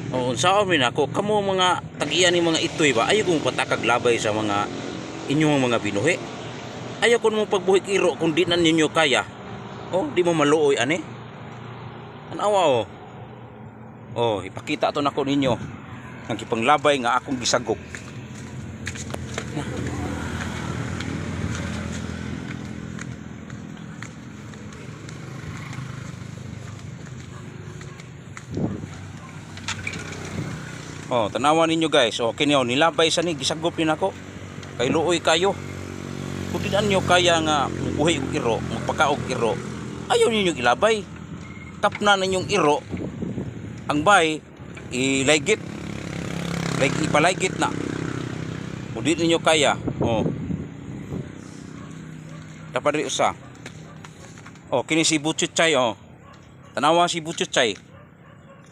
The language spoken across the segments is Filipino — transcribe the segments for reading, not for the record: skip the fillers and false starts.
O unsaon min ako kamo mga tag-iya ni mga itoy ba ayo kong patakag labay sa mga inyong mga binuhi. Ayaw ko mo pagbuhik iro kung di na ninyo kaya. Oh, di mo maluoy ani. Anawa oh. Oh, ipakita to nako ninyo. Ang kipanglabay nga akong gisagop. Oh, tanawan ninyo guys. Oh, kini nilabay sa ni gisagop ni nako. Kay luoy kayo. Kung di nyo kaya nga buhay og iro, magpakaog iro, ayaw ninyo ilabay. Tapna na ninyong iro, ang bay, ilaygit. Ipalaygit na. Kung di ninyo kaya, oh. Dapat rin usa. Oh, kini si Butchuchay, oh. Tanawa si Butchuchay.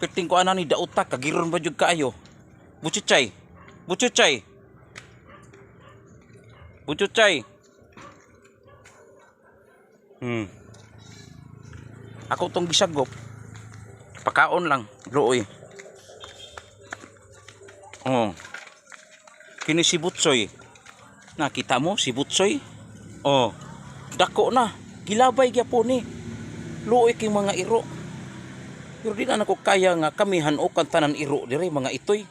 Perting ko ana ni dautak, kagiron ba jud kaayo? Butchuchay. Butchuchay. Butchuchay. Ako tong gisagop. Pakaon lang, luoy. Oh. Kini si Butsoy. Nakita mo si Butsoy? Oh. Dako na. Gilabay gyapon ni. Luoy kay mga iro. Pero di na nako kaya nga kami hanukan tanan iro dire mga itoy.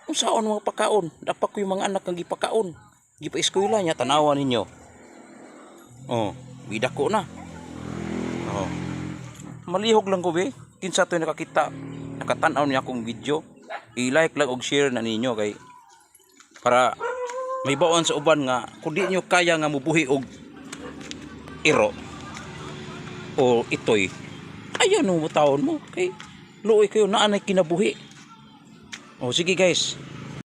Unsaon mga pakaon? Dapat ko yung mga anak kang gipakaon. Gipa-eskwela niya tanawan ninyo. Oh, bida ko na. Oh. Malihog lang ko be. Kinsa to nakakita, nakatan-aw niya akong video. I-like lang og share na ninyo kay para may bawaan sa uban nga kung di nyo kaya nga mubuhi og iro o itoy. Ayaw no mo taon mo kay luoy kayo na anay kinabuhi. Oh sige guys.